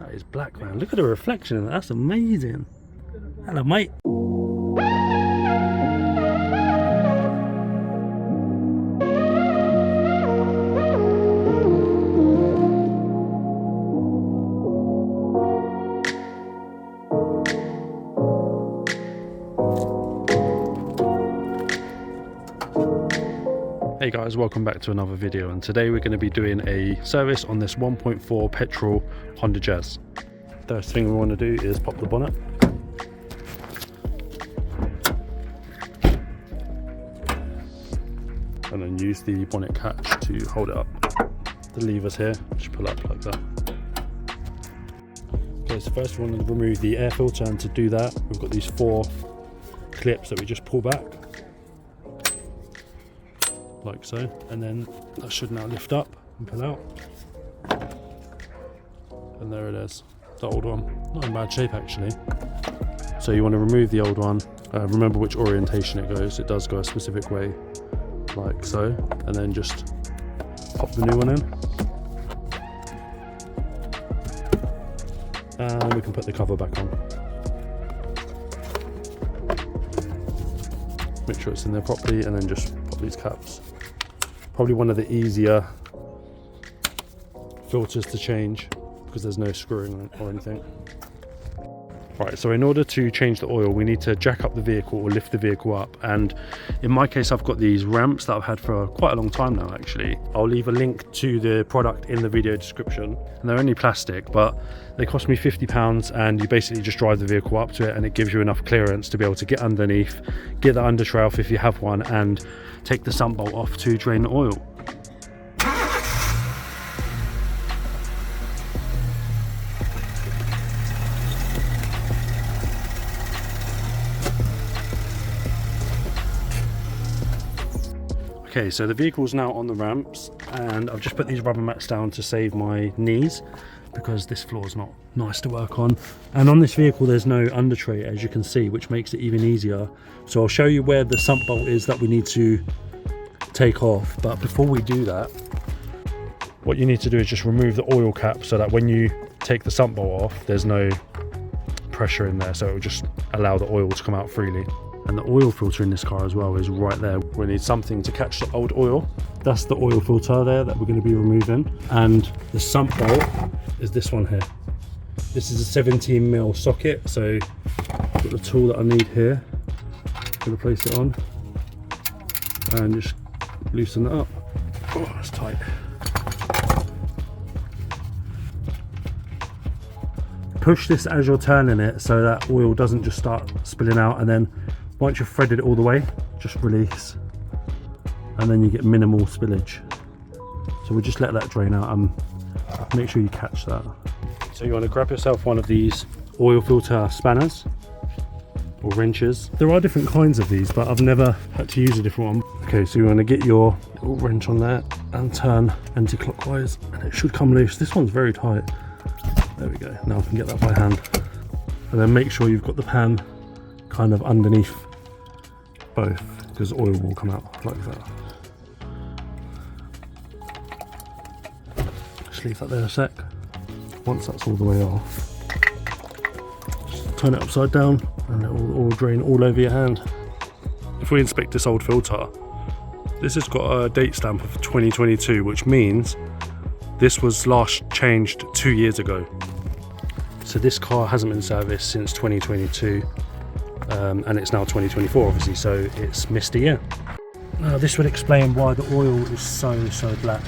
That is black, man. Look at the reflection in that. That's amazing. Hello, mate. Hey guys, welcome back to another video, and today we're going to be doing a service on this 1.4 petrol Honda Jazz. First thing we want to do is pop the bonnet. And then use the bonnet catch to hold it up. The levers here, just pull up like that. Okay, so first we want to remove the air filter, and to do that we've got these 4 clips that we just pull back. Like so, and then that should now lift up and pull out, and there it is, the old one. Not in bad shape actually. So you want to remove the old one, remember which orientation it goes. It does go a specific way, like so, and then just pop the new one in, and we can put the cover back on. Make sure it's in there properly, and then just pop these caps. Probably one of the easier filters to change because there's no screwing or anything. Right, so in order to change the oil, we need to jack up the vehicle or lift the vehicle up, and in my case I've got these ramps that I've had for quite a long time now actually. I'll leave a link to the product in the video description, and they're only plastic, but they cost me £50, and you basically just drive the vehicle up to it, and it gives you enough clearance to be able to get underneath, get the under trough if you have one, and take the sump bolt off to drain the oil. Okay, so the vehicle's now on the ramps, and I've just put these rubber mats down to save my knees because this floor is not nice to work on. And on this vehicle there's no under tray, as you can see, which makes it even easier. So I'll show you where the sump bolt is that we need to take off, but before we do that, what you need to do is just remove the oil cap so that when you take the sump bolt off there's no pressure in there, so it will just allow the oil to come out freely. And the oil filter in this car as well is right there. We need something to catch the old oil. That's the oil filter there that we're going to be removing. And the sump bolt is this one here. This is a 17mm socket, so I've got the tool that I need here. I'm going to place it on and just loosen it up. Oh, that's tight. Push this as you're turning it so that oil doesn't just start spilling out, and then once you've threaded it all the way, just release, and then you get minimal spillage. So we'll just let that drain out and make sure you catch that. So you want to grab yourself one of these oil filter spanners or wrenches. There are different kinds of these, but I've never had to use a different one. Okay, so you want to get your little wrench on there and turn anti-clockwise, and it should come loose. This one's very tight. There we go. Now I can get that by hand. And then make sure you've got the pan kind of underneath both, because oil will come out like that. Just leave that there a sec. Once that's all the way off, just turn it upside down and it will all drain all over your hand. If we inspect this old filter, this has got a date stamp of 2022, which means this was last changed 2 years ago. So this car hasn't been serviced since 2022. And it's now 2024 obviously, so it's missed a year. Now this would explain why the oil is so black.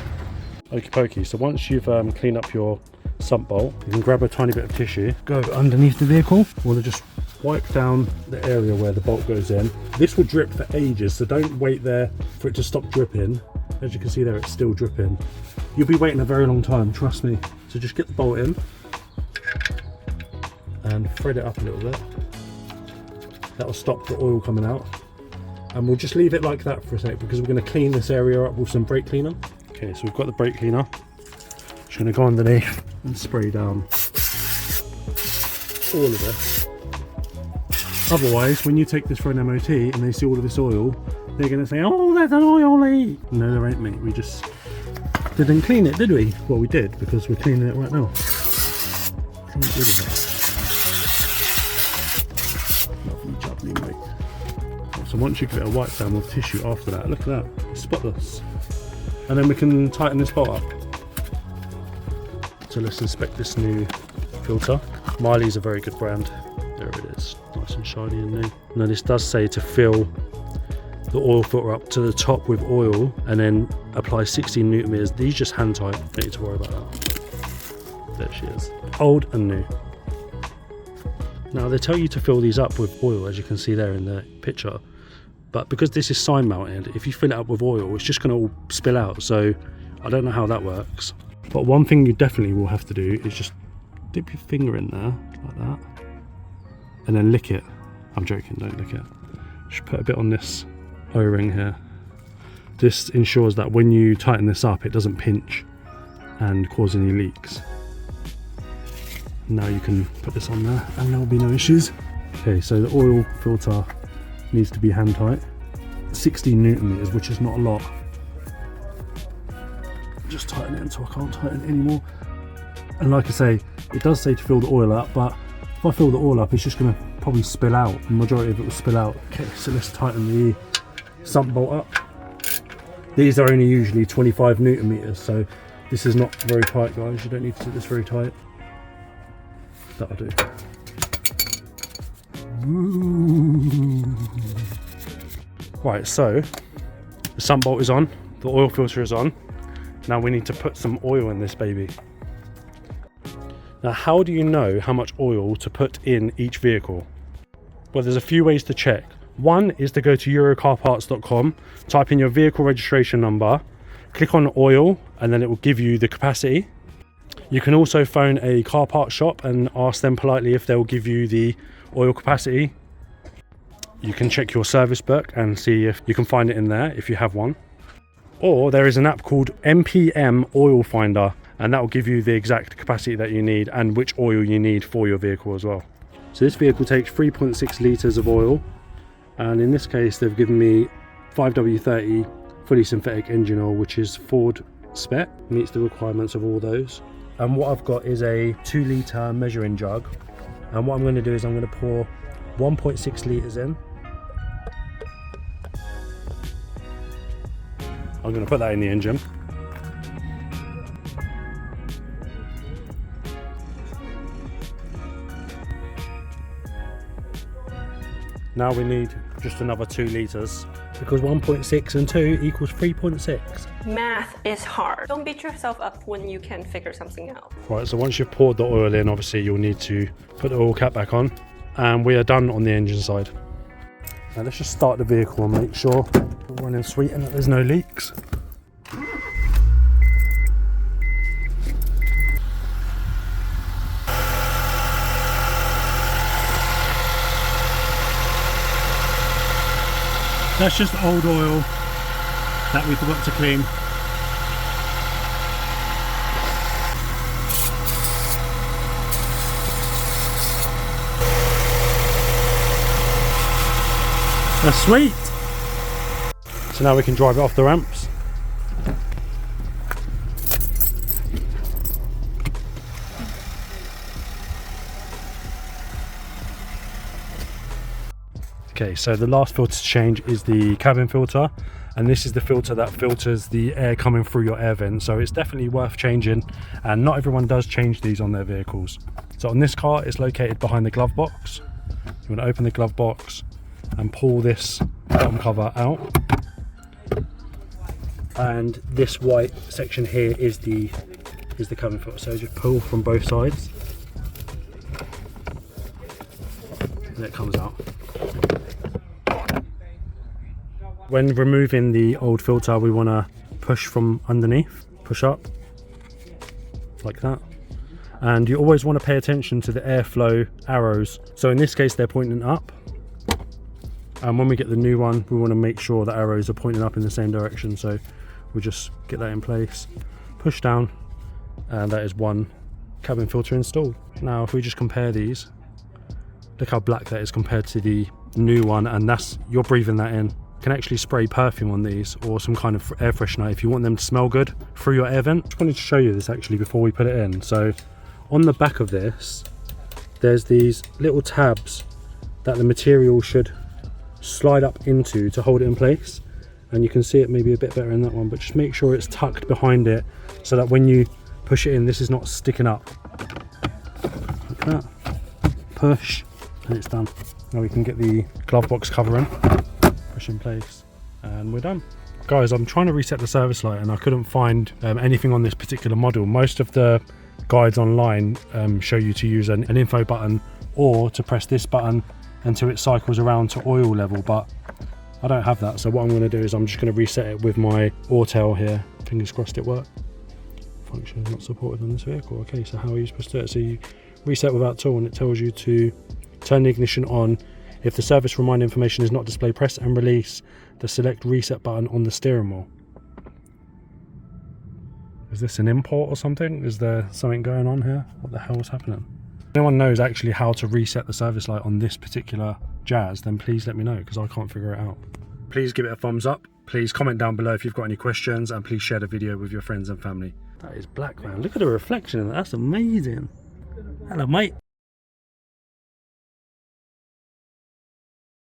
Okie pokey, so once you've cleaned up your sump bolt, you can grab a tiny bit of tissue, go underneath the vehicle. You want to just wipe down the area where the bolt goes in. This will drip for ages, so don't wait there for it to stop dripping. As you can see there, it's still dripping. You'll be waiting a very long time, trust me. So just get the bolt in and thread it up a little bit. That will stop the oil coming out, and we'll just leave it like that for a sec because we're going to clean this area up with some brake cleaner. Okay, so we've got the brake cleaner. Just going to go underneath and spray down all of this. Otherwise, when you take this for an MOT and they see all of this oil, they're going to say, oh, there's an oil leak. No, there ain't, mate. We just didn't clean it, did we? Well, we did, because we're cleaning it right now. Lovely jubbly, mate. So once you give it a wipe down with tissue after that, look at that, it's spotless. And then we can tighten this bolt up. So let's inspect this new filter. Miley's a very good brand. There it is, nice and shiny and new. Now this does say to fill the oil filter up to the top with oil and then apply 16 newton meters. These just hand tight, don't need to worry about that. There she is, old and new. Now they tell you to fill these up with oil, as you can see there in the picture, but because this is sign mounted, if you fill it up with oil, it's just going to all spill out. So I don't know how that works. But one thing you definitely will have to do is just dip your finger in there like that and then lick it. I'm joking, don't lick it. Just put a bit on this O-ring here. This ensures that when you tighten this up, it doesn't pinch and cause any leaks. Now you can put this on there and there will be no issues. Okay, so the oil filter needs to be hand tight. 16 newton meters, which is not a lot. Just tighten it until I can't tighten it anymore. And like I say, it does say to fill the oil up, but if I fill the oil up, it's just going to probably spill out. The majority of it will spill out. Okay, so let's tighten the sump bolt up. These are only usually 25 newton meters, so this is not very tight, guys. You don't need to do this very tight. That'll do. Right, so the sump bolt is on, the oil filter is on. Now we need to put some oil in this baby. Now how do you know how much oil to put in each vehicle? Well, there's a few ways to check. One is to go to eurocarparts.com, type in your vehicle registration number, click on oil, and then it will give you the capacity. You can also phone a car parts shop and ask them politely if they'll give you the oil capacity. You can check your service book and see if you can find it in there if you have one. Or there is an app called MPM Oil Finder, and that will give you the exact capacity that you need and which oil you need for your vehicle as well. So this vehicle takes 3.6 litres of oil, and in this case they've given me 5W30 fully synthetic engine oil, which is Ford spec, meets the requirements of all those. And what I've got is a 2 litre measuring jug, and what I'm going to do is I'm going to pour 1.6 litres in. I'm going to put that in the engine. Now we need just another 2 litres, because 1.6 and 2 equals 3.6. Math is hard. Don't beat yourself up when you can figure something out. Right, so once you've poured the oil in, obviously you'll need to put the oil cap back on, and we are done on the engine side. Now let's just start the vehicle and make sure we're running sweet and that there's no leaks. That's just old oil that we forgot to clean. That's sweet. So now we can drive it off the ramps. Okay, so the last filter to change is the cabin filter, and this is the filter that filters the air coming through your air vent, so it's definitely worth changing, and not everyone does change these on their vehicles. So on this car, it's located behind the glove box. You want to open the glove box and pull this bottom cover out, and this white section here is the cabin filter, so just pull from both sides and it comes out. When removing the old filter, we want to push from underneath, push up like that, and you always want to pay attention to the airflow arrows. So in this case they're pointing up, and when we get the new one we want to make sure the arrows are pointing up in the same direction, so we'll just get that in place, push down, and that is one cabin filter installed. Now if we just compare these, look how black that is compared to the new one, and that's, you're breathing that in. You can actually spray perfume on these or some kind of air freshener if you want them to smell good through your air vent. I just wanted to show you this actually before we put it in. So on the back of this, there's these little tabs that the material should slide up into to hold it in place. And you can see it maybe a bit better in that one, but just make sure it's tucked behind it so that when you push it in, this is not sticking up. Like that. Push, and it's done. Now we can get the glove box cover in, push in place, and we're done. Guys, I'm trying to reset the service light and I couldn't find anything on this particular model. Most of the guides online show you to use an info button or to press this button until it cycles around to oil level, but I don't have that. So what I'm going to do is I'm just going to reset it with my Autel here. Fingers crossed it worked. Function is not supported on this vehicle. Okay, so how are you supposed to do it? So you reset without tool and it tells you to turn the ignition on. If the service remind information is not displayed, press and release the select reset button on the steering wheel. Is this an import or something? Is there something going on here? What the hell is happening? If anyone knows actually how to reset the service light on this particular Jazz, then please let me know, because I can't figure it out. Please give it a thumbs up. Please comment down below if you've got any questions, and please share the video with your friends and family. That is black, man. Look at the reflection in that. That's amazing. Hello, mate.